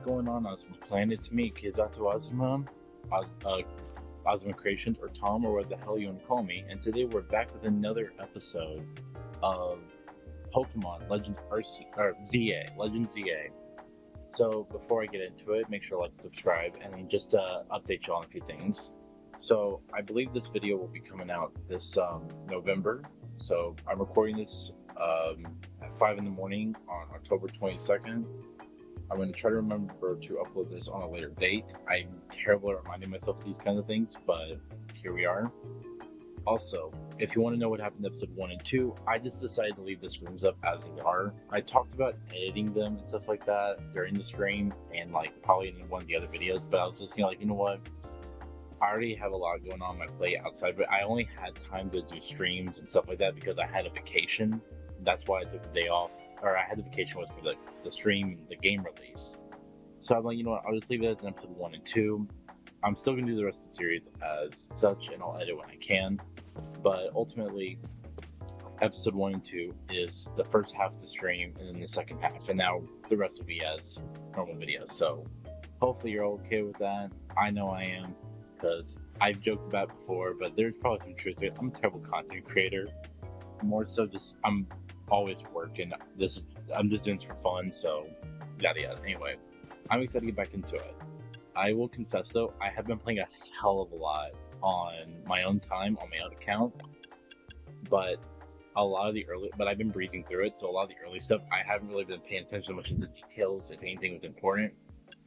going on, Azuma Clan? It's me, KayzatoAzuma, Azuma.Creations, or Tom, or what the hell you want to call me. And today we're back with another episode of Pokemon Legends RC, or ZA, Legends ZA. So before I get into it, make sure to like and subscribe, and just update you on a few things. So I believe this video will be coming out this November. So I'm recording this at 5 in the morning on October 22nd. I'm going to try to remember to upload this on a later date. I'm terrible at reminding myself of these kinds of things, but here we are. Also, if you want to know what happened in episode 1 and 2, I just decided to leave the streams up as they are. I talked about editing them and stuff like that during the stream, and like probably in one of the other videos, but I was just like, you know what? I already have a lot going on my plate outside, but I only had time to do streams and stuff like that because I had a vacation. That's why I took the day off, or I had the vacation was for the stream and the game release. So I'm like, you know what, I'll just leave it as an episode 1 and 2. I'm still going to do the rest of the series as such, and I'll edit when I can. But ultimately, episode 1 and 2 is the first half of the stream, and then the second half. And now the rest will be as normal videos. So hopefully you're okay with that. I know I am, because I've joked about it before, but there's probably some truth to it. I'm a terrible content creator. More so just, I'm always working. I'm just doing this for fun, so yada yada. Anyway, I'm excited to get back into it. I will confess though, I have been playing a hell of a lot on my own time, on my own account, but I've been breezing through it, so a lot of the early stuff, I haven't really been paying attention much to the details, if anything was important,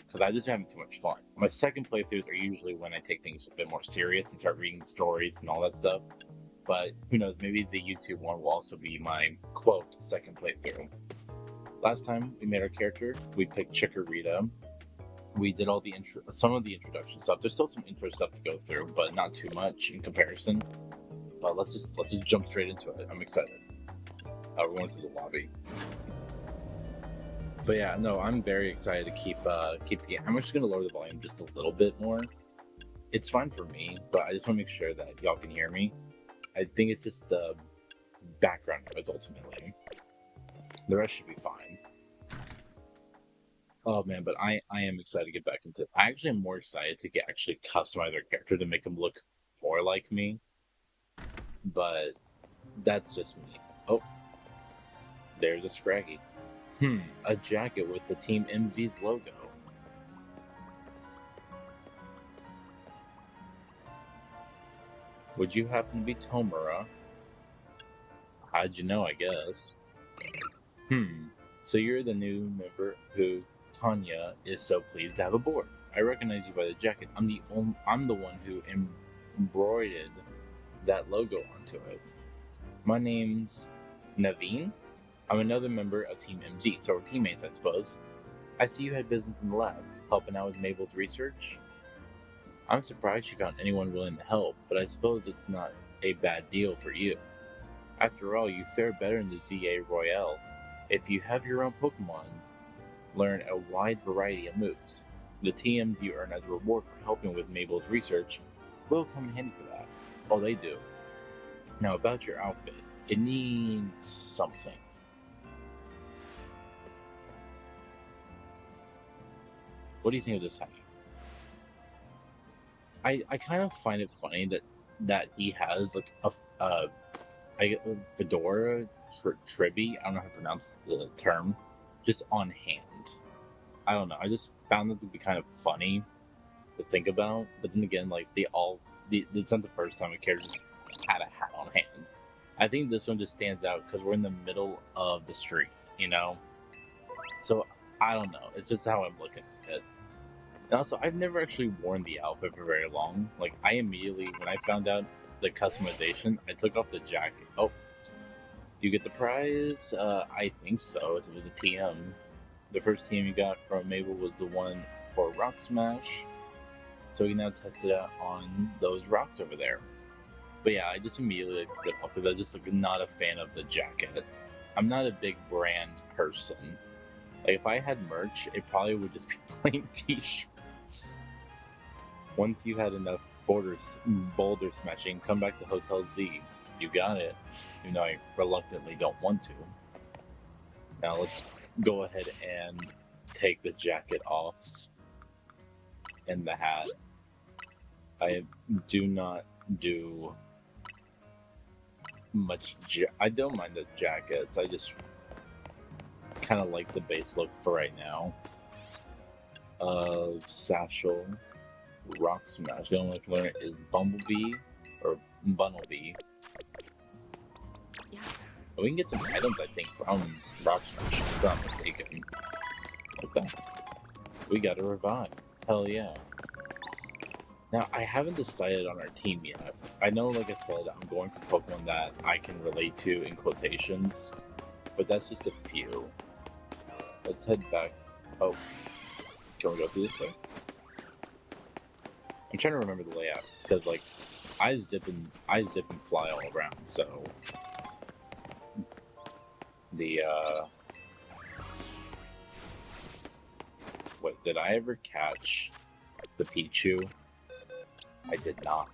because I just having too much fun. My second playthroughs are usually when I take things a bit more serious and start reading stories and all that stuff, but who knows, maybe the YouTube one will also be my, quote, second playthrough. Last time we made our character, we picked Chikorita. We did all the some of the introduction stuff. There's still some intro stuff to go through, but not too much in comparison. But let's just jump straight into it. I'm excited. We're going to the lobby. But yeah, no, I'm very excited to keep the game. I'm just gonna lower the volume just a little bit more. It's fine for me, but I just want to make sure that y'all can hear me. I think it's just the background noise ultimately. The rest should be fine. Oh man, but I am excited to get back into it. I actually am more excited to actually customize their character to make them look more like me. But that's just me. Oh, there's a Scraggy. A jacket with the Team MZ's logo. Would you happen to be Tomura? How'd you know, I guess? So you're the new member who Tanya is so pleased to have aboard. I recognize you by the jacket. I'm the one who embroidered that logo onto it. My name's Naveen. I'm another member of Team MZ, so we're teammates, I suppose. I see you had business in the lab, helping out with Mabel's research. I'm surprised you found anyone willing to help, but I suppose it's not a bad deal for you. After all, you fare better in the ZA Royale. If you have your own Pokemon, learn a wide variety of moves. The TMs you earn as a reward for helping with Mabel's research will come in handy for that. Oh, they do. Now about your outfit, it needs something. What do you think of this hat? I kind of find it funny that he has like a fedora tribby. I don't know how to pronounce the term. Just on hand. I don't know. I just found it to be kind of funny to think about. But then again, like it's not the first time a character just had a hat on hand. I think this one just stands out because we're in the middle of the street, you know. So I don't know. It's just how I'm looking at it. And also, I've never actually worn the outfit for very long. Like I immediately, when I found out the customization, I took off the jacket. Oh. You get the prize? I think so. It was a TM. The first TM you got from Mabel was the one for Rock Smash. So you now test it out on those rocks over there. But yeah, I just immediately took it off because I'm just like, not a fan of the jacket. I'm not a big brand person. Like if I had merch, it probably would just be plain t-shirts. Once you had enough boulder smashing, come back to Hotel Z. You got it. Even though I reluctantly don't want to. Now let's go ahead and take the jacket off and the hat. I do not do much. I don't mind the jackets. I just kind of like the base look for right now. Satchel, Rock Smash. The only way I can learn it is Bumblebee or Bunnelbee. We can get some items, I think, from Rock Smash, if I'm not mistaken. Okay. We got a revive. Hell yeah. Now, I haven't decided on our team yet. I know, like I said, I'm going for Pokemon that I can relate to in quotations, but that's just a few. Let's head back. Oh, can we go through this way? I'm trying to remember the layout, because, like, I zip and fly all around, so... Wait, did I ever catch the Pichu? I did not.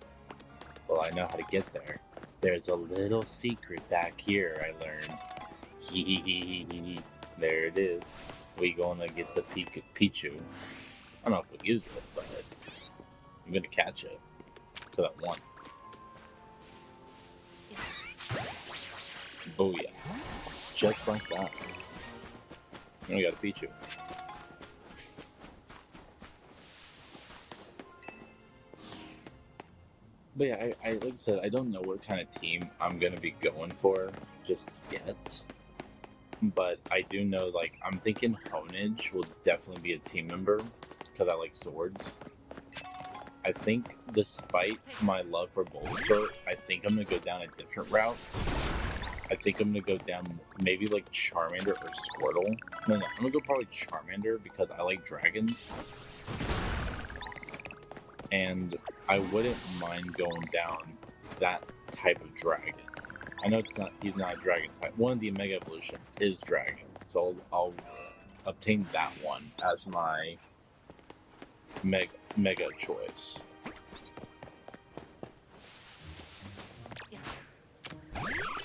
Well, I know how to get there. There's a little secret back here I learned. There it is. We gonna get the Pichu. I don't know if we'll use it, but I'm gonna catch it. To that one. Booyah. Just like that. And we got a Pichu. But yeah, I like I said, I don't know what kind of team I'm gonna be going for just yet. But I do know, like, I'm thinking Honage will definitely be a team member because I like swords. I think, despite my love for Bulbasaur, I think I'm gonna go down a different route. I think I'm gonna go down maybe like Charmander or Squirtle. No, I'm gonna go probably Charmander because I like dragons. And I wouldn't mind going down that type of dragon. I know he's not a dragon type. One of the Mega Evolutions is dragon. So I'll obtain that one as my mega choice.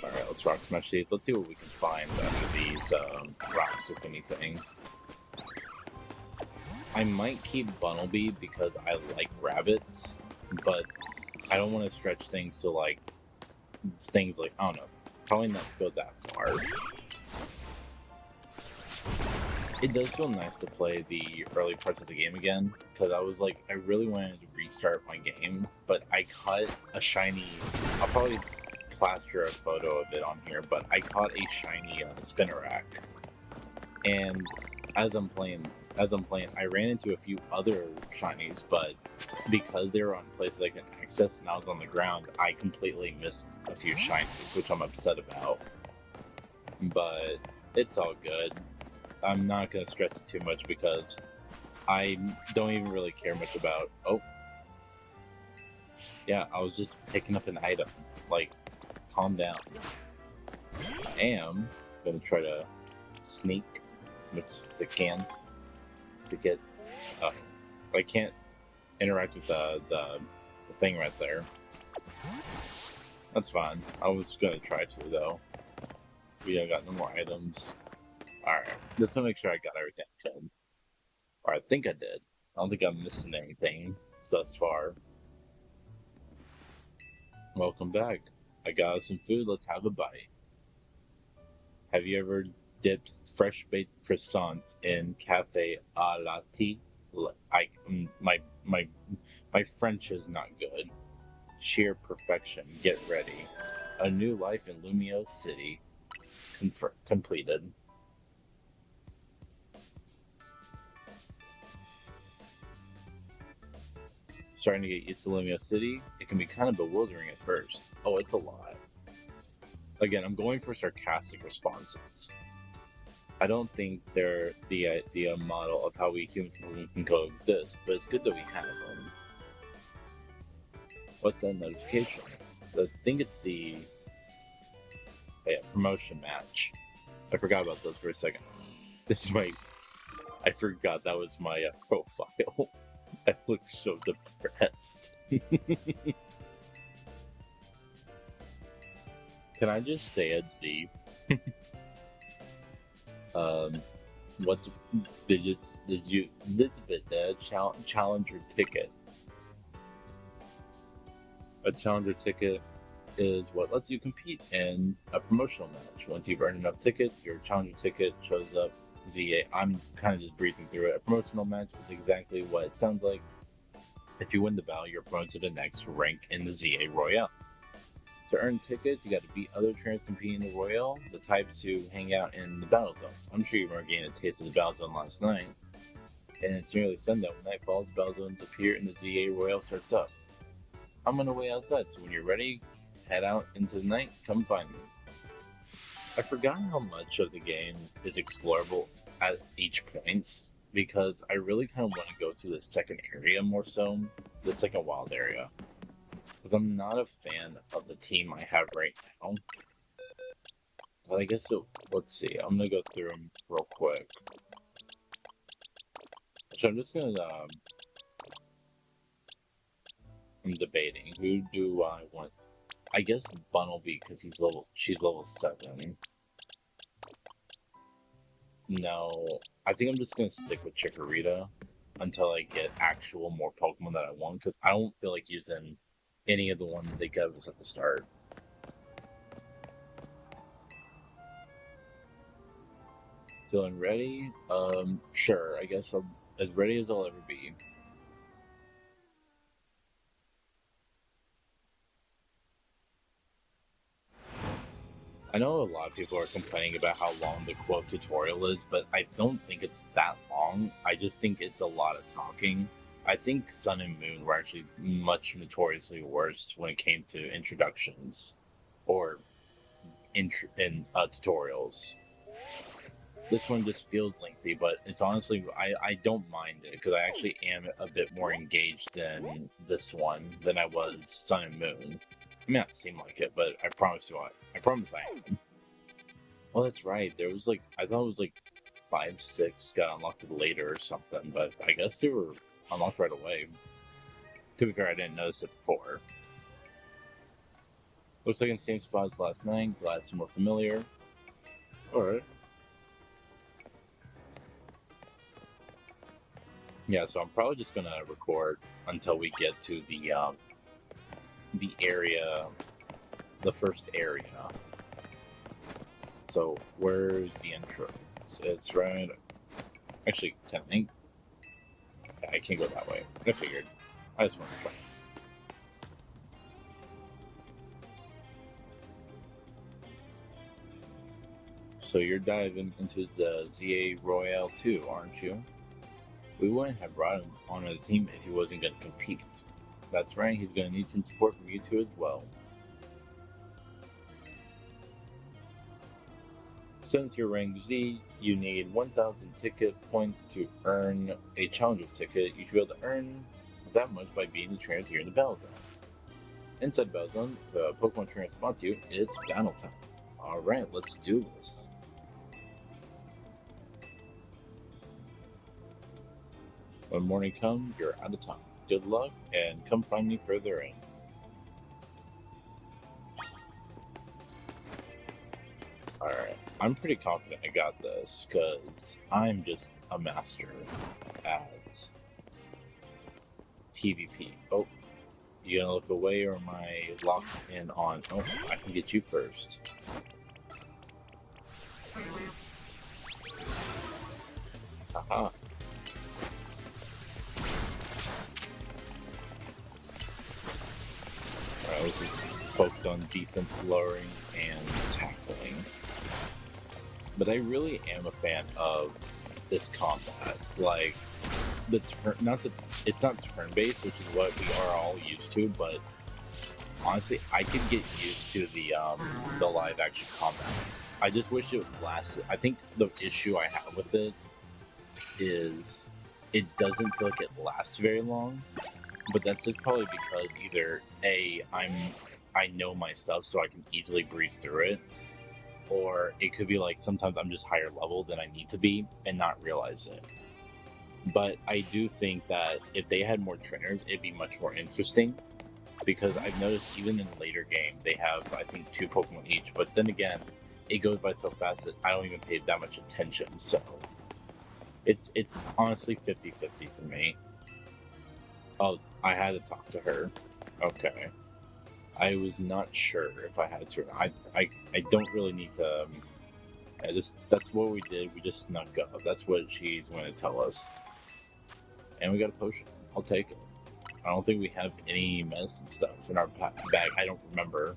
Alright, let's rock smash these. Let's see what we can find under these rocks, if anything. I might keep Bunnelbee because I like rabbits, but I don't want to stretch things to like things like, I don't know, probably not go that far. It does feel nice to play the early parts of the game again, because I was like, I really wanted to restart my game, but I caught a shiny, I'll probably plaster a photo of it on here, but I caught a shiny Spinnerack, and as I'm playing, I ran into a few other shinies, but because they were on places I can access and I was on the ground, I completely missed a few shinies, which I'm upset about. But it's all good. I'm not going to stress it too much because I don't even really care much about... Oh. Yeah, I was just picking up an item. Like, calm down. I am going to try to sneak as much as I can to get... I can't interact with the thing right there. That's fine. I was going to try to, though. We got no more items. Alright, just want to make sure I got everything good. Or I think I did. I don't think I'm missing anything thus far. Welcome back. I got us some food, let's have a bite. Have you ever dipped fresh baked croissants in cafe a latte? My French is not good. Sheer perfection. Get ready. A new life in Lumio City. Completed. Starting to get used to Lumio City, it can be kind of bewildering at first. Oh, it's a lot. Again, I'm going for sarcastic responses. I don't think they're the model of how we humans can coexist, but it's good that we have them. What's that notification? I think it's the promotion match. I forgot about those for a second. I forgot that was my profile. I look so depressed. Can I just stay at Z? What's did you challenger ticket? A challenger ticket is what lets you compete in a promotional match. Once you've earned enough tickets, your challenger ticket shows up. ZA. I'm kind of just breezing through it. A promotional match is exactly what it sounds like. If you win the battle, you're promoted to the next rank in the ZA Royale. To earn tickets, you got to beat other trainers competing in the Royale, the types who hang out in the battle zone. I'm sure you remember getting a taste of the battle zone last night. And it's nearly sundown. When night falls, battle zones appear and the ZA Royale starts up. I'm on the way outside, so when you're ready, head out into the night, come find me. I forgot how much of the game is explorable at each point, because I really kind of want to go to the second area more so, the second wild area. Because I'm not a fan of the team I have right now. But I guess, let's see, I'm going to go through them real quick. So I'm just going to, I'm debating, who do I want? I guess Bunnelby, because she's level 7. No, I think I'm just gonna stick with Chikorita until I get actual more Pokemon that I want, because I don't feel like using any of the ones they gave us at the start. Feeling ready? Sure, I guess I'm as ready as I'll ever be. I know a lot of people are complaining about how long the quote tutorial is, but I don't think it's that long. I just think it's a lot of talking. I think Sun and Moon were actually much notoriously worse when it came to introductions or in tutorials. This one just feels lengthy, but it's honestly, I don't mind it because I actually am a bit more engaged in this one than I was Sun and Moon. It may not seem like it, but I promise you, I promise I am. Well, that's right. There was like, I thought it was like 5, 6 got unlocked later or something, but I guess they were unlocked right away. To be fair, I didn't notice it before. Looks like in the same spot as last night. Glad it's more familiar. Alright. Yeah, so I'm probably just gonna record until we get to the area, the first area. So where's the entrance? It's right. Actually, I can't go that way. I figured. I just want to try. So you're diving into the ZA Royale too, aren't you? We wouldn't have brought him on as a team if he wasn't going to compete. That's right, he's going to need some support from you two as well. Since you're rank Z, you need 1,000 ticket points to earn a challenger ticket. You should be able to earn that much by beating the trainers here in the Battle Zone. Inside Battle Zone, the Pokemon trainer spots you. It's battle time. Alright, let's do this. When morning comes, you're out of time. Good luck, and come find me further in. Alright, I'm pretty confident I got this, because I'm just a master at PvP. Oh, you gonna look away, or am I locked in on... Oh, I can get you first. Haha. Alright, this is focused on defense lowering and tackling. But I really am a fan of this combat. Like, it's not turn-based, which is what we are all used to, but honestly, I could get used to the live-action combat. I just wish it lasted. I think the issue I have with it is it doesn't feel like it lasts very long. But that's just probably because either A, I know my stuff so I can easily breeze through it, or it could be like sometimes I'm just higher level than I need to be and not realize it. But I do think that if they had more trainers, it'd be much more interesting, because I've noticed even in later game they have, I think, 2 Pokemon each, but then again, it goes by so fast that I don't even pay that much attention, so It's honestly 50-50 for me. Oh, I had to talk to her. Okay. I was not sure if I had to. I don't really need to. That's what we did. We just snuck up. That's what she's going to tell us. And we got a potion. I'll take it. I don't think we have any medicine stuff in our bag. I don't remember.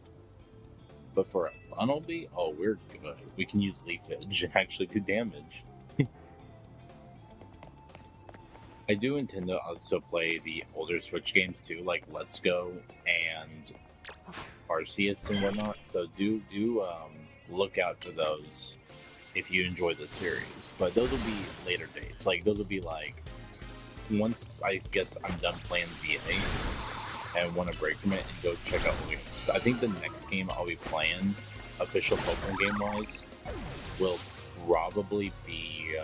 But for a Funnelby, oh, we're good. We can use Leafage and actually do damage. I do intend to also play the older Switch games too, like Let's Go and Arceus and whatnot. So do look out for those if you enjoy the series. But those will be later dates. Like those will be like once I guess I'm done playing ZA and want to break from it and go check out the games. I think the next game I'll be playing, official Pokemon game wise, will probably be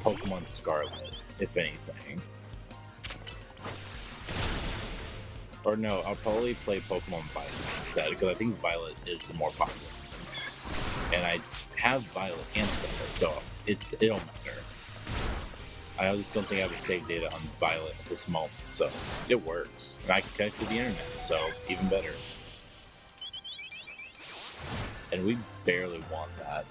Pokemon Scarlet, if anything. Or no, I'll probably play Pokemon Violet instead, because I think Violet is the more popular. And I have Violet and Scarlet, so it don't matter. I just don't think I have a save data on Violet at this moment, so it works. And I can connect to the internet, so even better. And we barely want that.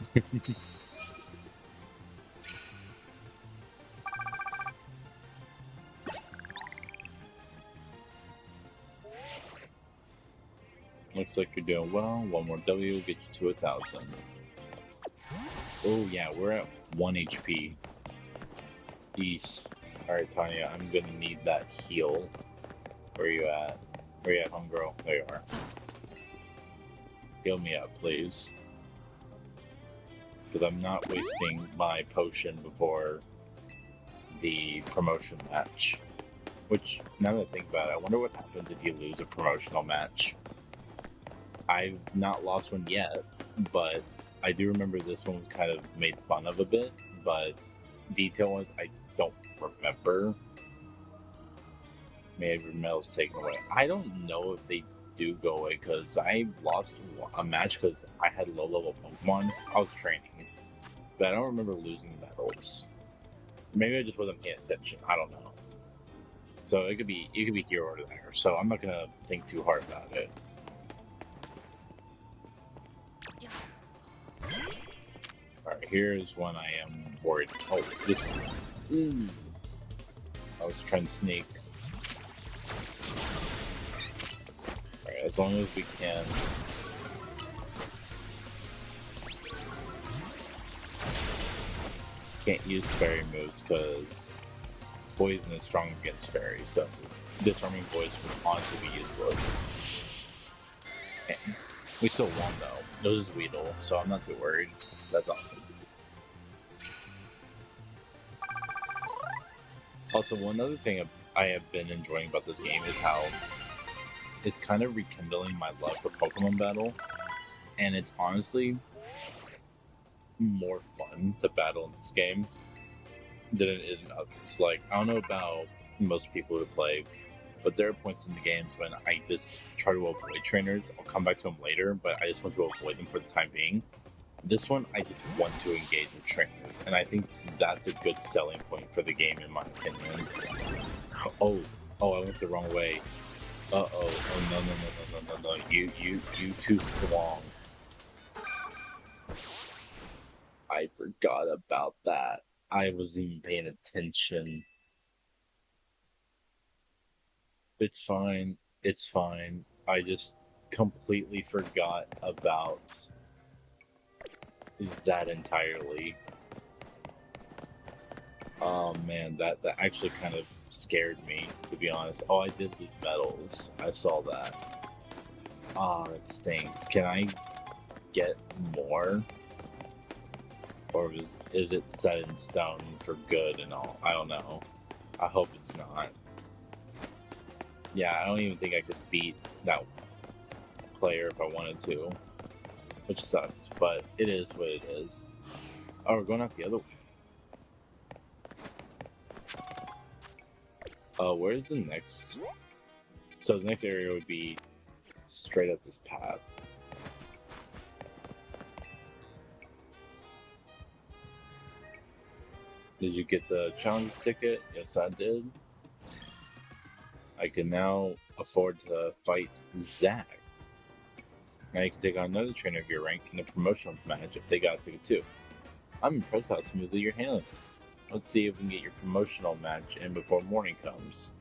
Looks like you're doing well. One more W will get you to 1,000. Oh yeah, we're at 1 HP. East. Alright, Tanya, I'm gonna need that heal. Where you at? Where you at, homegirl? There you are. Heal me up, please. Because I'm not wasting my potion before the promotion match. Which, now that I think about it, I wonder what happens if you lose a promotional match. I've not lost one yet, but I do remember this one was kind of made fun of a bit, but detail-wise, I don't remember. Maybe medals taken away. I don't know if they do go away, because I lost a match because I had low-level Pokemon. I was training, but I don't remember losing medals. Maybe I just wasn't paying attention. I don't know. So it could be here or there. So I'm not gonna think too hard about it. Alright, here's one I am worried. Oh, this one. I was trying to sneak. Alright, as long as we can. Can't use fairy moves because poison is strong against fairy, so disarming voice would honestly be useless. And we still won though. Those is Weedle, so I'm not too worried. That's awesome. Also, one other thing I have been enjoying about this game is how it's kind of rekindling my love for Pokemon Battle, and it's honestly more fun to battle in this game than it is in others. Like, I don't know about most people who play, but there are points in the games when I just try to avoid trainers. I'll come back to them later, but I just want to avoid them for the time being. This one, I just want to engage with trainers, and I think that's a good selling point for the game, in my opinion. Oh, I went the wrong way. Uh-oh. Oh, no. You too strong. I forgot about that. I wasn't even paying attention. It's fine. It's fine. I just completely forgot about that entirely. Oh man, that actually kind of scared me, to be honest. Oh, I did lose medals. I saw that. Ah, it stinks. Can I get more? Or is it set in stone for good and all? I don't know. I hope it's not. Yeah, I don't even think I could beat that player if I wanted to. Which sucks, but it is what it is. Oh, we're going out the other way. Where's the next? So the next area would be straight up this path. Did you get the challenge ticket? Yes, I did. I can now afford to fight Zach. Now you can take on another trainer of your rank in a promotional match if they got a ticket too. I'm impressed how smoothly you're handling this. Let's see if we can get your promotional match in before morning comes.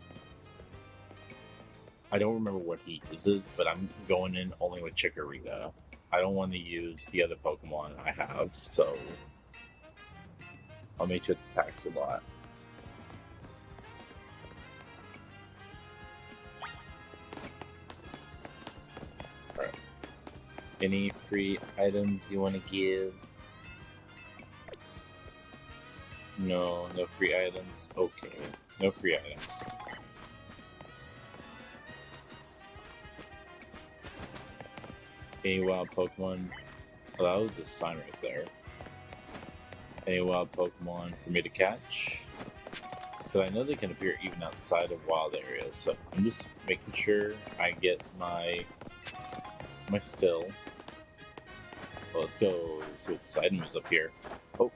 I don't remember what he uses, but I'm going in only with Chikorita. I don't want to use the other Pokemon I have, so I'll make sure it attacks a lot. Alright. Any free items you want to give? No, no free items. Okay, no free items. Any wild Pokemon? Oh, that was the sign right there. Any wild Pokemon for me to catch? But I know they can appear even outside of wild areas, so I'm just making sure I get my fill. Well, let's go see what this item is up here. Oh,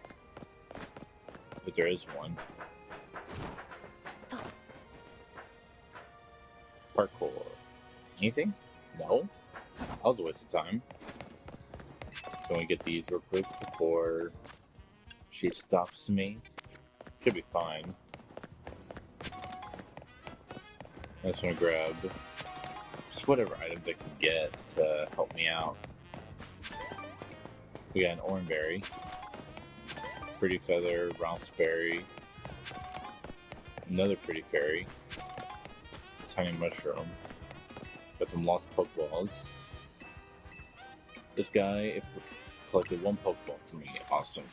if there is one. Parkour. Anything? No? That was a waste of time. Can we get these real quick before she stops me? Should be fine. I just want to grab just whatever items I can get to help me out. We got an Oranberry, Pretty Feather, Raspberry, another Pretty Fairy, Tiny Mushroom, got some Lost Pokeballs. This guy collected one Pokeball for me, awesome.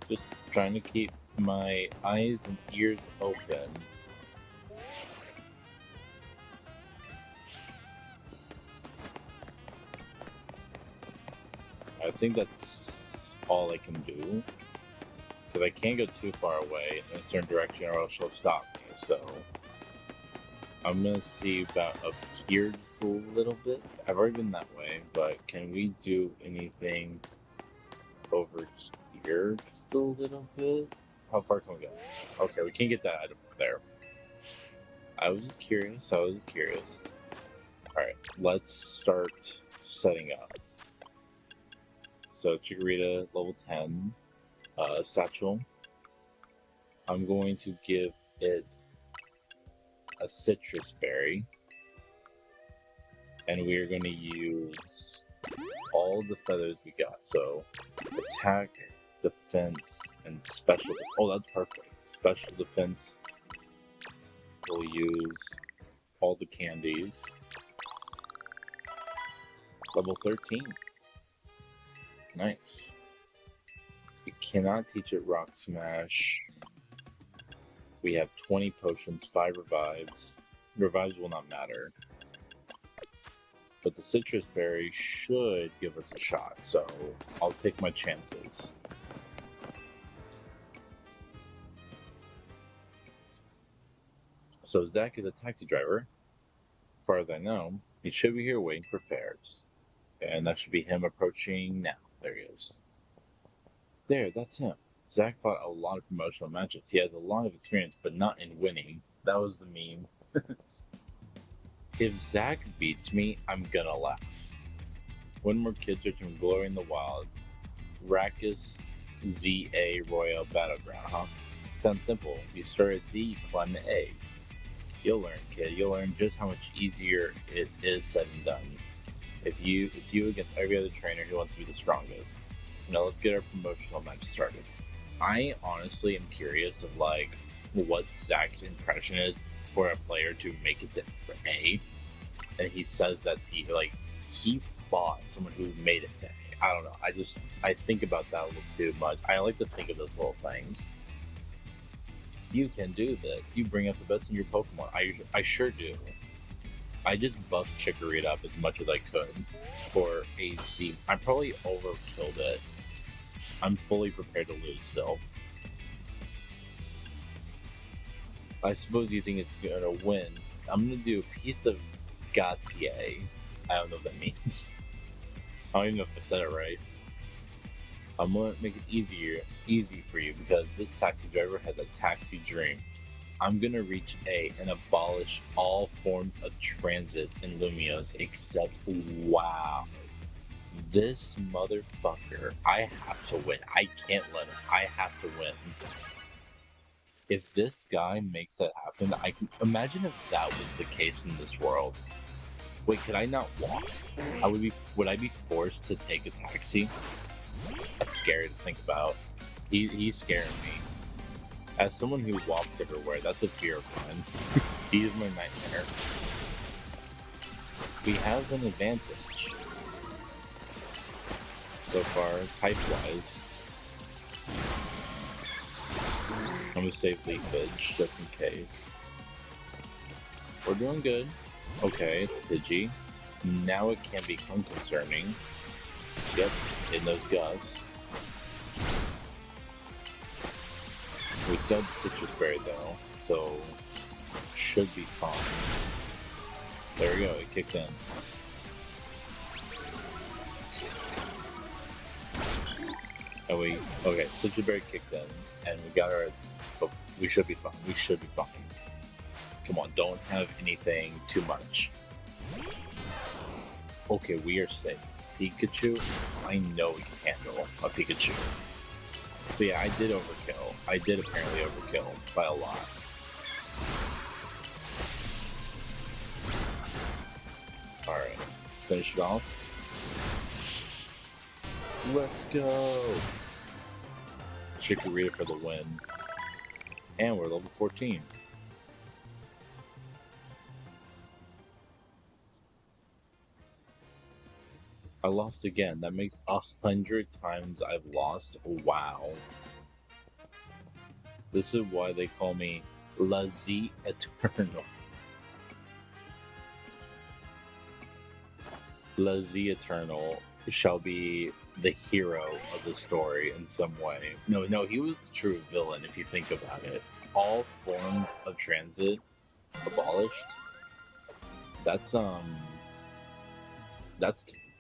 Just trying to keep my eyes and ears open. I think that's all I can do, because I can't go too far away in a certain direction or else she'll stop me, so I'm gonna see about up here just a little bit. I've already been that way, but can we do anything over here just a little bit? How far can we go? Okay, we can't get that item there. I was just curious, Alright, let's start setting up. So Chikorita, level 10, Satchel. I'm going to give it a citrus berry, and we are going to use all the feathers we got. So attack, defense, and special. Oh, that's perfect. Special defense. We'll use all the candies. Level 13. Nice. We cannot teach it Rock Smash. We have 20 potions, 5 revives. Revives will not matter. But the citrus berry should give us a shot, so I'll take my chances. So Zach is a taxi driver. As far as I know, he should be here waiting for fares. And that should be him approaching now. There he is. There, that's him. Zach fought a lot of promotional matches. He has a lot of experience, but not in winning. That was the meme. If Zach beats me, I'm gonna laugh. One more kid searching Glory in the Wild. Rakkus ZA Royal Battleground, huh? Sounds simple. You start at Z, you climb to A. You'll learn, kid. You'll learn just how much easier it is said and done. It's you against every other trainer who wants to be the strongest. Now let's get our promotional match started. I honestly am curious of like what Zach's impression is for a player to make it to A, and he says that to you, like he fought someone who made it to A. I don't know. I think about that a little too much. I like to think of those little things. You can do this. You bring up the best in your Pokemon. I sure do. I just buffed Chikorita up as much as I could for a Z. I probably overkilled it. I'm fully prepared to lose still. I suppose you think it's gonna win. I'm gonna do a piece of Gatier. I don't know what that means. I don't even know if I said it right. I'm gonna make it easy for you because this taxi driver has a taxi dream. I'm gonna reach A and abolish all forms of transit in Lumios except wow. This motherfucker, I have to win. I can't let him. I have to win. If this guy makes that happen, I can imagine if that was the case in this world. Wait, could I not walk? Would I be forced to take a taxi? That's scary to think about. He's scaring me. As someone who walks everywhere, that's a fear of mine. He's my nightmare. We have an advantage so far, type-wise. I'm gonna save leakage just in case. We're doing good. Okay, it's Pidgey. Now it can become concerning. Yep, in those gusts. We still have the citrus berry though, so should be fine. There we go, it kicked in. Oh wait, okay, citrus berry kicked in, and we got our. Oh, we should be fine. We should be fine. Come on, don't have anything too much. Okay, we are safe. Pikachu, I know we can handle a Pikachu. So yeah, I did overkill. I did apparently overkill by a lot. Alright, finish it off. Let's go! Chikorita for the win. And we're level 14. I lost again. That makes 100 times I've lost. Wow. This is why they call me La Z Eternal. La Z Eternal shall be the hero of the story in some way. No, he was the true villain if you think about it. All forms of transit abolished. That's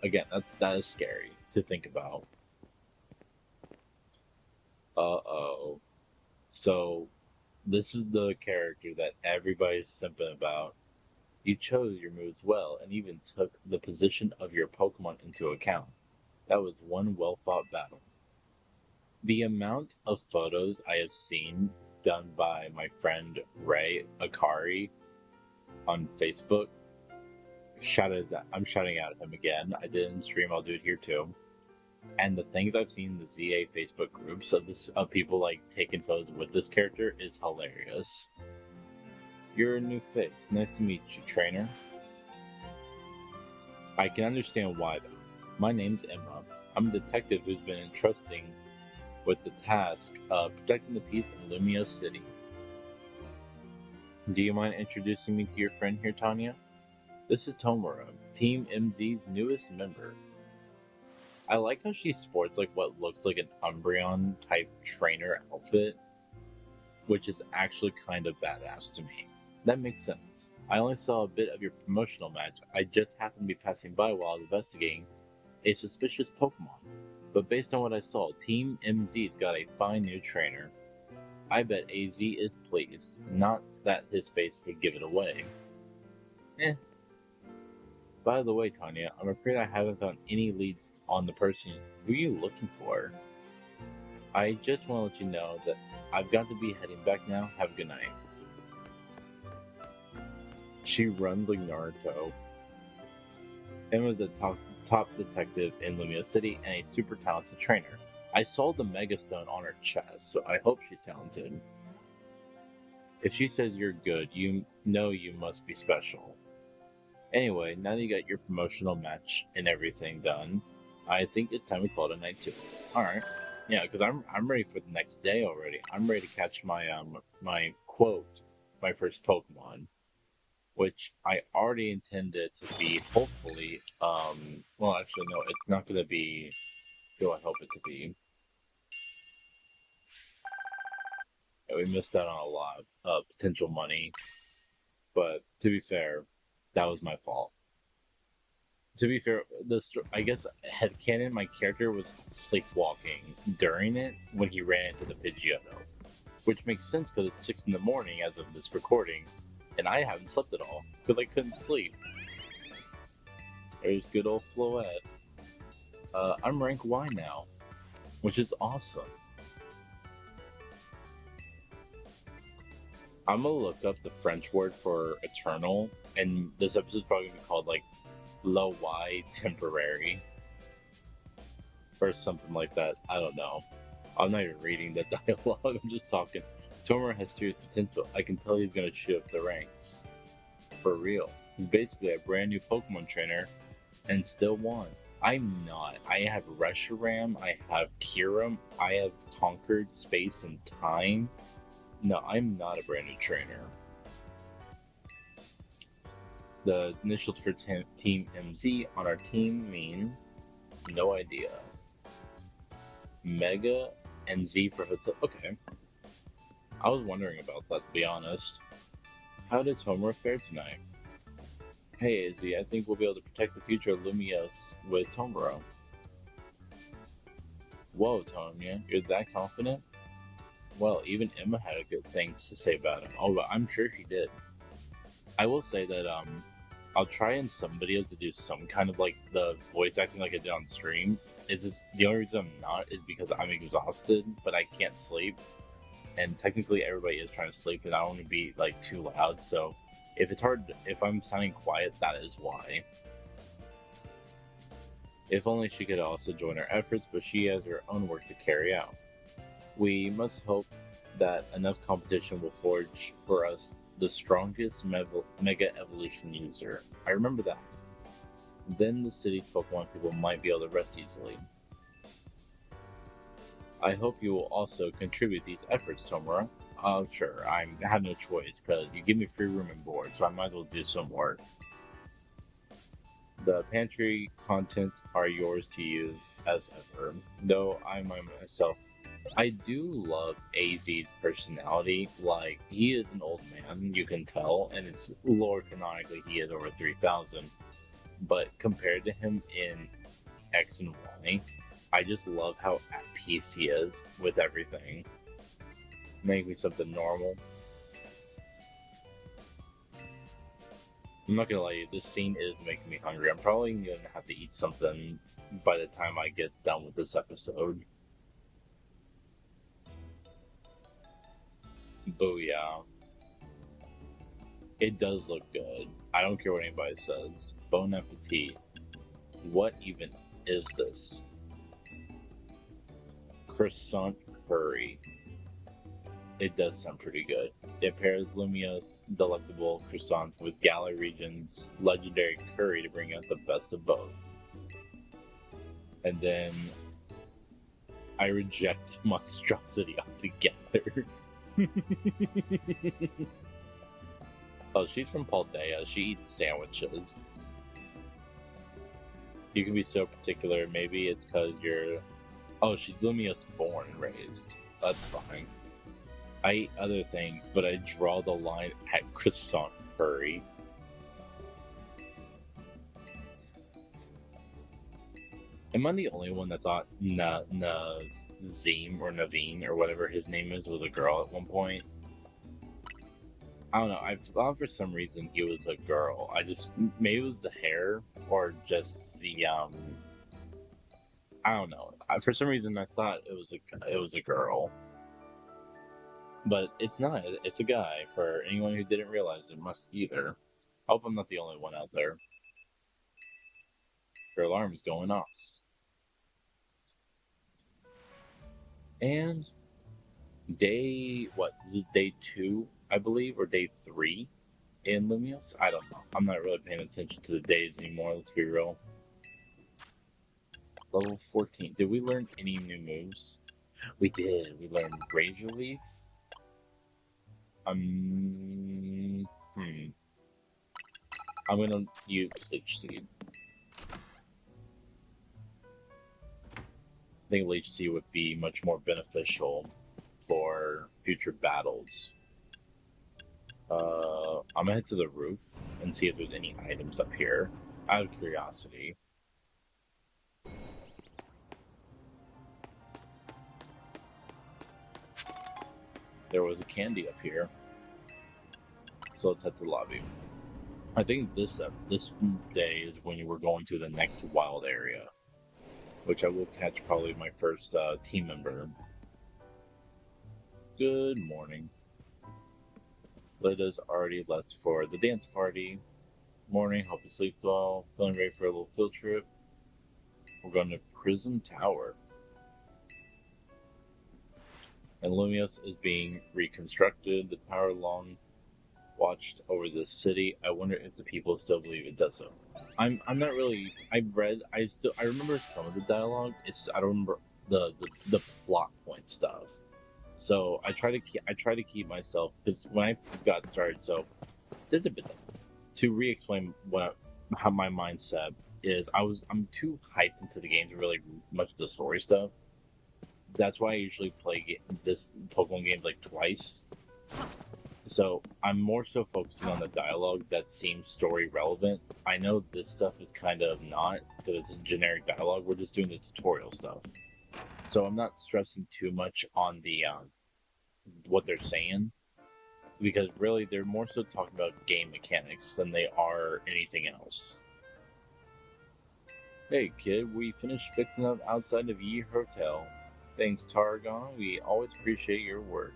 again, that is scary to think about. Uh-oh. So this is the character that everybody's simping about. You chose your moves well and even took the position of your Pokemon into account. That was one well-fought battle. The amount of photos I have seen done by my friend Ray Akari on Facebook, I'm shouting out at him again. I didn't stream, I'll do it here too. And the things I've seen in the ZA Facebook groups of people like taking photos with this character is hilarious. You're a new face. Nice to meet you, trainer. I can understand why though. My name's Emma. I'm a detective who's been entrusting with the task of protecting the peace in Lumia City. Do you mind introducing me to your friend here, Tanya? This is Tomura, Team MZ's newest member. I like how she sports like what looks like an Umbreon type trainer outfit, which is actually kind of badass to me. That makes sense. I only saw a bit of your promotional match. I just happened to be passing by while investigating a suspicious Pokemon. But based on what I saw, Team MZ's got a fine new trainer. I bet AZ is pleased. Not that his face would give it away. By the way, Tanya, I'm afraid I haven't found any leads on the person. Who are you looking for? I just want to let you know that I've got to be heading back now. Have a good night. She runs like Naruto. Emma's a top detective in Lumia City and a super talented trainer. I saw the Mega Stone on her chest, so I hope she's talented. If she says you're good, you know you must be special. Anyway, now that you got your promotional match and everything done, I think it's time we call it a night too. Alright. Yeah, because I'm ready for the next day already. I'm ready to catch my my first Pokemon, which I already intended to be hopefully well actually no, it's not gonna be who I hope it to be. Yeah, we missed out on a lot of potential money, but to be fair, that was my fault. To be fair, I guess headcanon, my character was sleepwalking during it when he ran into the Pidgeotto, which makes sense because it's 6 in the morning as of this recording, and I haven't slept at all because I couldn't sleep. There's good old Floette. I'm rank Y now, which is awesome. I'm gonna look up the French word for eternal, and this episode's probably gonna be called like low Y temporary or something like that. I don't know. I'm not even reading the dialogue. I'm just talking. Tomura has serious potential. I can tell he's gonna shoot up the ranks. For real. He's basically a brand new Pokemon trainer and still won. I'm not. I have Reshiram, I have Kyurem, I have conquered space and time. No, I'm not a brand new trainer. The initials for Team MZ on our team mean no idea. Mega and Z for hotel. Okay. I was wondering about that, to be honest. How did Tomura fare tonight? Hey, Izzy, I think we'll be able to protect the future of Lumiose with Tomura. Whoa, Tonya, you're that confident? Well, even Emma had a good things to say about him. Oh, but I'm sure she did. I will say that I'll try in some videos to do some kind of like the voice acting like I did on stream. It's just the only reason I'm not is because I'm exhausted, but I can't sleep. And technically everybody is trying to sleep, and I don't want to be like too loud. So if it's hard, if I'm sounding quiet, that is why. If only she could also join our efforts, but she has her own work to carry out. We must hope that enough competition will forge for us the strongest Mega Evolution user. I remember that. Then the city's Pokemon people might be able to rest easily. I hope you will also contribute these efforts, Tomura. Sure, I have no choice, because you give me free room and board, so I might as well do some work. The pantry contents are yours to use as ever, though I myself, I do love AZ's personality. Like, he is an old man, you can tell, and it's lore canonically he is over 3,000. But compared to him in X and Y, I just love how at peace he is with everything. Make me something normal. I'm not gonna lie to you, this scene is making me hungry. I'm probably gonna have to eat something by the time I get done with this episode. Booyah. It does look good. I don't care what anybody says. Bon appetit. What even is this? Croissant curry. It does sound pretty good. It pairs Lumiose delectable croissants with Galar region's legendary curry to bring out the best of both. And then I reject monstrosity altogether. Oh, she's from Paldea. She eats sandwiches. You can be so particular. Maybe it's because you're... Oh, she's Lumiose born and raised. That's fine. I eat other things, but I draw the line at croissant curry. Am I the only one that thought Nazim or Naveen or whatever his name is was a girl at one point? I don't know. I thought for some reason he was a girl. Maybe it was the hair or just the I don't know. For some reason I thought it was a girl. But it's not. It's a guy. For anyone who didn't realize, it must either. I hope I'm not the only one out there. Your alarm is going off. And this is day 2, I believe, or day 3 in Lumiose? I don't know. I'm not really paying attention to the days anymore, let's be real. Level 14. Did we learn any new moves? We did. We learned Razor Leaf. I'm gonna use Leech Seed. I think Leech Seed would be much more beneficial for future battles. I'm gonna head to the roof and see if there's any items up here. out of curiosity. There was a candy up here. So let's head to the lobby. I think this day is when you were going to the next wild area, which I will catch probably my first team member. Good morning. Lida's already left for the dance party. Morning, hope you sleep well. Feeling ready for a little field trip. We're going to Prism Tower. And Lumios is being reconstructed. The power long watched over the city. I wonder if the people still believe it does so. I'm not really. I remember some of the dialogue. I don't remember the plot point stuff. So I try to keep myself, because when I got started, so to re-explain how my mindset is, I'm too hyped into the game to really much of the story stuff. That's why I usually play this Pokemon games like twice. So I'm more so focusing on the dialogue that seems story relevant. I know this stuff is kind of not, because it's a generic dialogue. We're just doing the tutorial stuff. So I'm not stressing too much on the what they're saying, because really they're more so talking about game mechanics than they are anything else. Hey kid, we finished fixing up outside of Yi Hotel. Thanks, Targon. We always appreciate your work.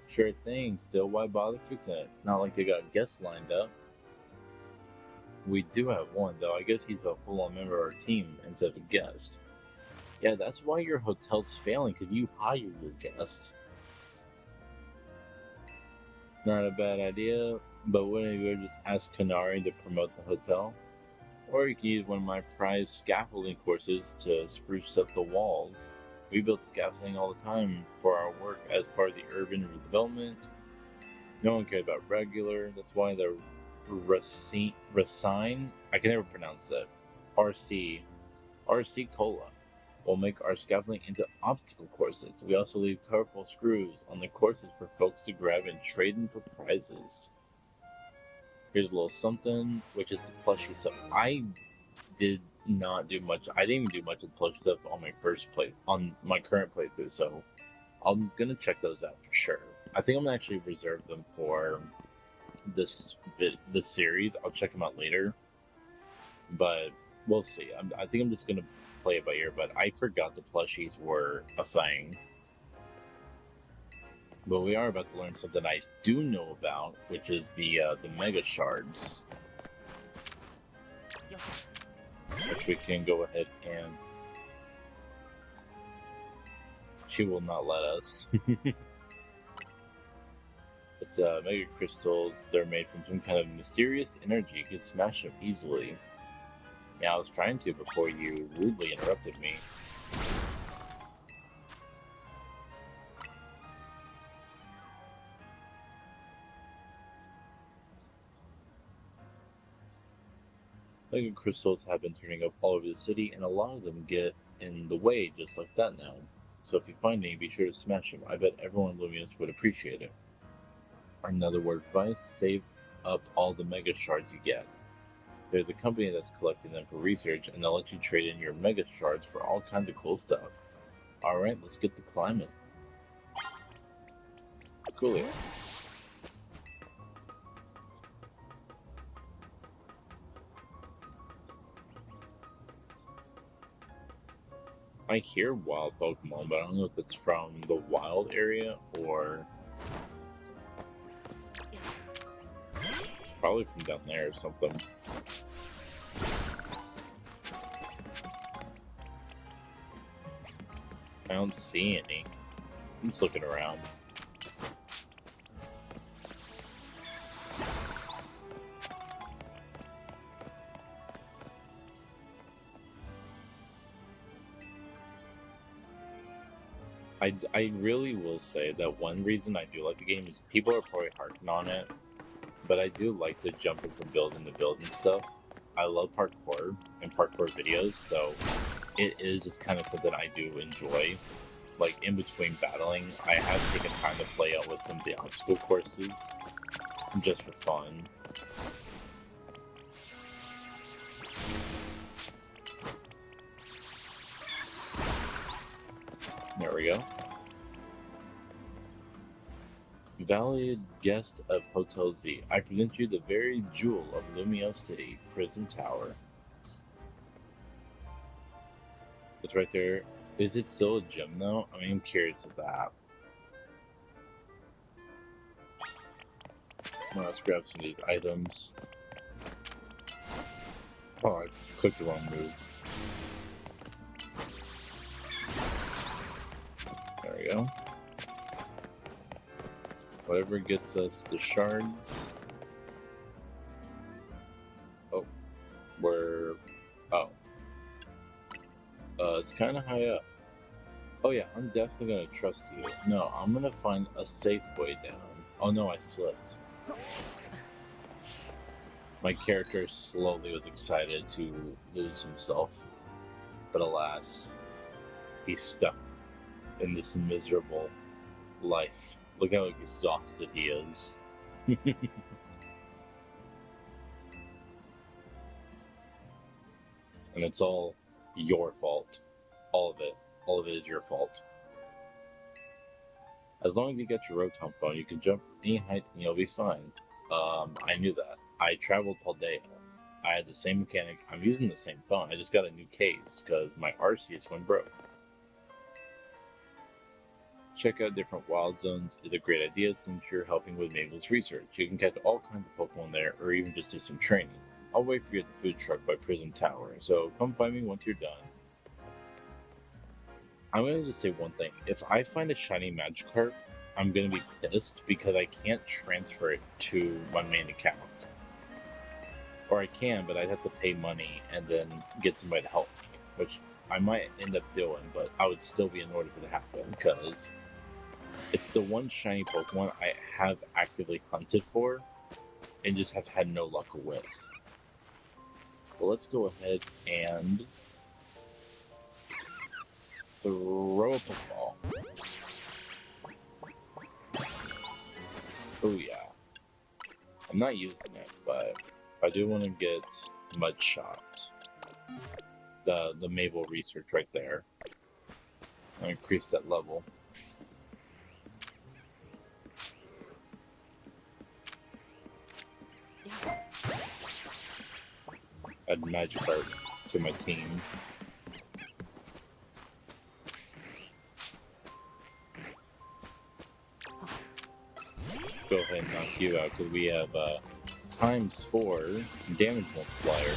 Sure thing. Still, why bother fixing it? Not like you got guests lined up. We do have one, though. I guess he's a full-on member of our team instead of a guest. Yeah, that's why your hotel's failing, because you hired your guest. Not a bad idea, but wouldn't you just ask Kanari to promote the hotel? Or you can use one of my prize scaffolding courses to spruce up the walls. We build scaffolding all the time for our work as part of the urban redevelopment. No one cares about regular, that's why the Racine, I can never pronounce that, RC Cola will make our scaffolding into obstacle courses. We also leave colorful screws on the courses for folks to grab and trade in for prizes. Here's a little something, which is the plushie stuff. I didn't even do much of the plushie stuff on my current playthrough, so I'm gonna check those out for sure. I think I'm gonna actually reserve them for this series. I'll check them out later, but we'll see. I think I'm just gonna play it by ear, but I forgot the plushies were a thing. But we are about to learn something I do know about, which is the Mega Shards. Which we can go ahead and... She will not let us. It's Mega Crystals. They're made from some kind of mysterious energy. You can smash them easily. Yeah, I was trying to before you rudely interrupted me. Mega crystals have been turning up all over the city, and a lot of them get in the way just like that now. So if you find any, be sure to smash them. I bet everyone in Lumios would appreciate it. Another word of advice, save up all the Mega Shards you get. There's a company that's collecting them for research, and they'll let you trade in your Mega Shards for all kinds of cool stuff. Alright, let's get to climbing. Coolio. I hear wild Pokemon, but I don't know if it's from the wild area or probably from down there or something. I don't see any. I'm just looking around. I really will say that one reason I do like the game is people are probably harping on it, but I do like the jumping from building to building stuff. I love parkour and parkour videos, so it is just kind of something I do enjoy. Like in between battling, I have taken time to play out with some of the obstacle courses just for fun. There we go. Valued guest of Hotel Z, I present you the very jewel of Lumio City, Prism Tower. It's right there. Is it still a gym though? I mean, I'm curious of that. Well, let's grab some of these items. Oh, I clicked the wrong move. There we go. Whatever gets us the shards. Oh, we're... Oh. It's kind of high up. Oh yeah, I'm definitely gonna trust you. No, I'm gonna find a safe way down. Oh no, I slipped. My character slowly was excited to lose himself, but alas, he's stuck in this miserable life. Look how exhausted he is. And it's all your fault. All of it. All of it is your fault. As long as you get your rotom phone, you can jump any height and you'll be fine. I knew that. I traveled Paldea. I had the same mechanic. I'm using the same phone. I just got a new case because my Arceus one broke. Check out different wild zones is a great idea since you're helping with Mabel's research. You can catch all kinds of Pokemon there or even just do some training. I'll wait for you at the food truck by Prism Tower, so come find me once you're done. I'm going to just say one thing. If I find a shiny Magikarp, I'm going to be pissed because I can't transfer it to my main account. Or I can, but I'd have to pay money and then get somebody to help me, which I might end up doing, but I would still be annoyed if it happened because it's the one shiny Pokemon I have actively hunted for and just have had no luck with. Well, let's go ahead and throw a Pokeball. Oh yeah. I'm not using it, but I do want to get Mudshot. The Mabel research right there. I'll increase that level. Add Magikarp to my team. Go ahead and knock you out because we have ×4 damage multiplier.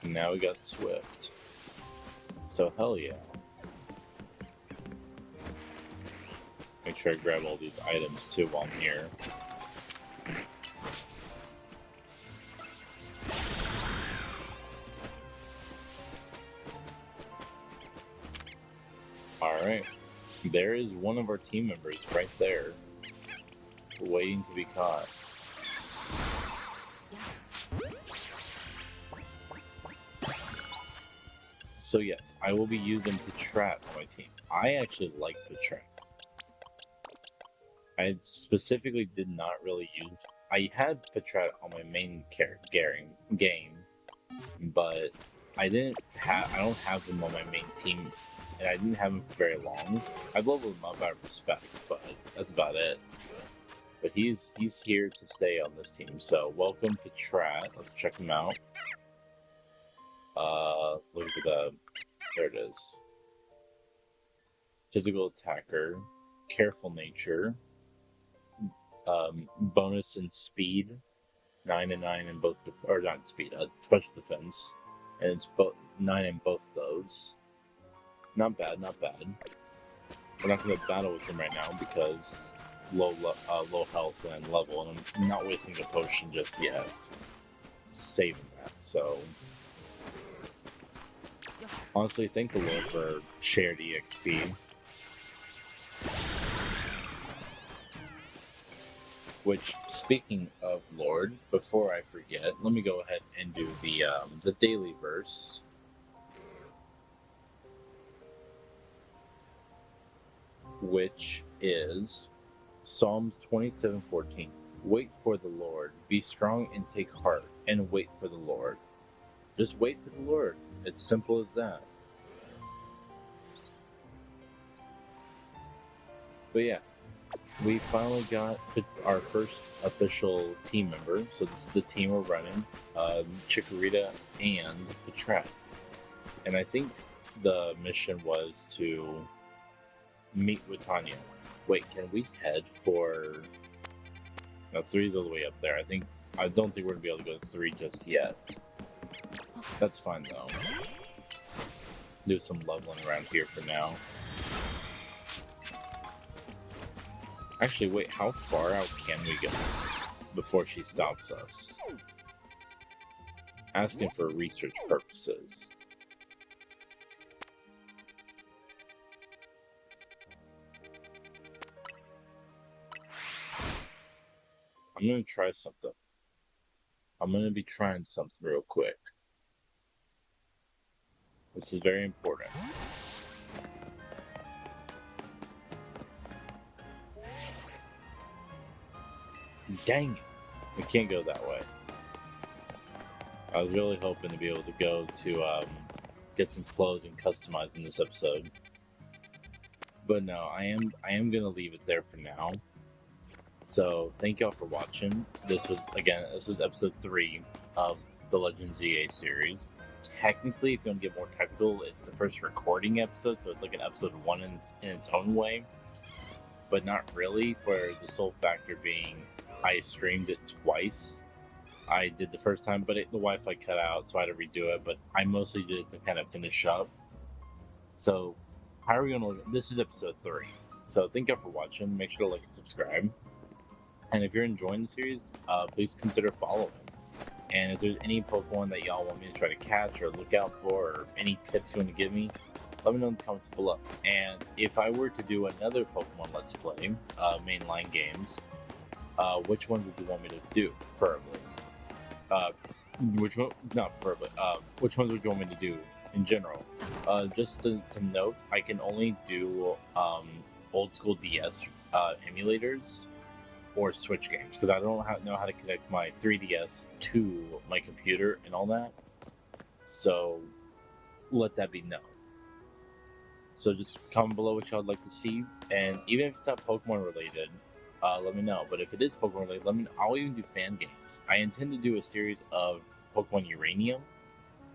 And now we got Swift. So hell yeah. Make sure I grab all these items too while I'm here. Alright. There is one of our team members right there, waiting to be caught. So yes, I will be using Patrat on my team. I actually like Patrat. I specifically did not really use... I had Patrat on my main game, but I don't have him on my main team, and I didn't have him for very long. I've leveled him up out of respect, but that's about it. But he's here to stay on this team, so welcome Patrat. Let's check him out. Look at there it is. Physical attacker, careful nature, bonus in speed, 9 and 9 in both, or not speed, special defense, and it's 9 in both of those. Not bad, not bad. We're not going to battle with him right now because low health and level, and I'm not wasting a potion just yet. Saving that, so... Honestly, thank the Lord for shared EXP. Which, speaking of Lord, before I forget, let me go ahead and do the daily verse. Which is Psalms 27:14. Wait for the Lord. Be strong and take heart, and wait for the Lord. Just wait for the Lord. It's simple as that. But yeah, we finally got our first official team member. So this is the team we're running, Chikorita and Patrat. And I think the mission was to meet with Tanya. Wait, can we head for... No, 3's all the way up there. I don't think we're gonna be able to go to 3 just yet. That's fine though. Do some leveling around here for now. Actually, wait, how far out can we go before she stops us? Asking for research purposes. I'm gonna try something. I'm gonna be trying something real quick. This is very important. Dang it! We can't go that way. I was really hoping to be able to go to get some clothes and customize in this episode. But no, I am gonna leave it there for now. So thank y'all for watching. This was episode 3 of the Legend ZA series. Technically, if you want to get more technical, it's the first recording episode, so it's like an episode 1 in its own way. But not really, for the sole factor being I streamed it twice. I did the first time, but the Wi-Fi cut out, so I had to redo it. But I mostly did it to kind of finish up. So, how are we gonna look? This is episode 3. So thank y'all for watching. Make sure to like and subscribe. And if you're enjoying the series, please consider following. And if there's any Pokemon that y'all want me to try to catch or look out for, or any tips you want to give me, let me know in the comments below. And if I were to do another Pokemon Let's Play, mainline games, which one would you want me to do, preferably? Which ones would you want me to do in general? Just to note, I can only do old school DS emulators or Switch games, because I don't know how to connect my 3DS to my computer and all that. So let that be known. So just comment below what y'all would like to see, and even if it's not Pokemon related, let me know. But if it is Pokemon related, let me know. I'll even do fan games. I intend to do a series of Pokemon Uranium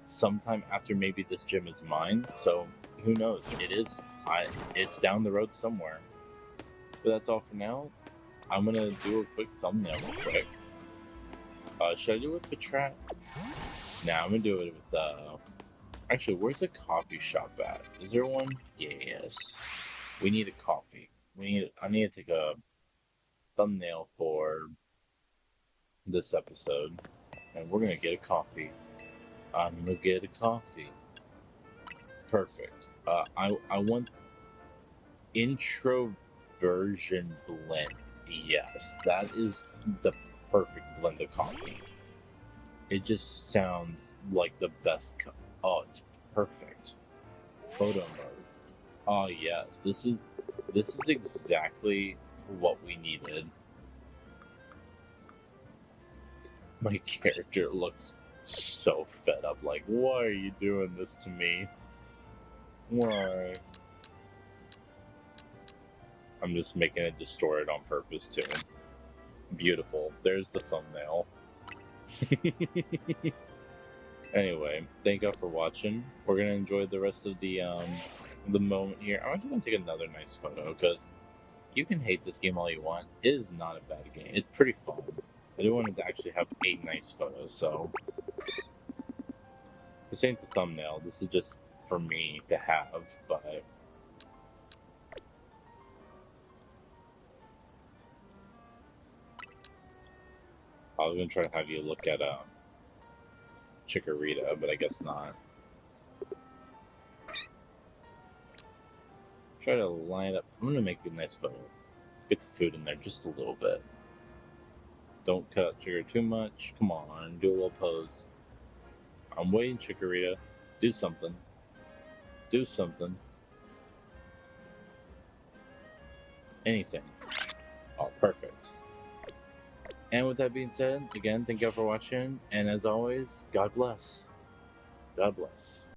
sometime after maybe this gym is mine. So who knows? It's down the road somewhere. But that's all for now. I'm gonna do a quick thumbnail real quick. Should I do it with Patrat? Nah, I'm gonna do it with actually, where's the coffee shop at? Is there one? Yes. We need a coffee. I need to take a thumbnail for this episode. And we're gonna get a coffee. I'm gonna get a coffee. Perfect. I want intro version blend. Yes, that is the perfect blend of coffee. It just sounds like the best oh, it's perfect. Photo mode. Oh yes, this is exactly what we needed. My character looks so fed up, like, why are you doing this to me? Why? I'm just making it distorted on purpose too. Beautiful. There's the thumbnail. Anyway, thank y'all for watching. We're gonna enjoy the rest of the moment here. I'm actually gonna take another nice photo, because you can hate this game all you want. It is not a bad game. It's pretty fun. I do want to actually have 8 nice photos, so this ain't the thumbnail. This is just for me to have, but I was gonna try to have you look at Chikorita, but I guess not. Try to line up. I'm gonna make a nice photo. Get the food in there just a little bit. Don't cut out Chikorita too much. Come on, do a little pose. I'm waiting, Chikorita. Do something. Do something. Anything. Oh, perfect. And with that being said, again, thank you all for watching, and as always, God bless. God bless.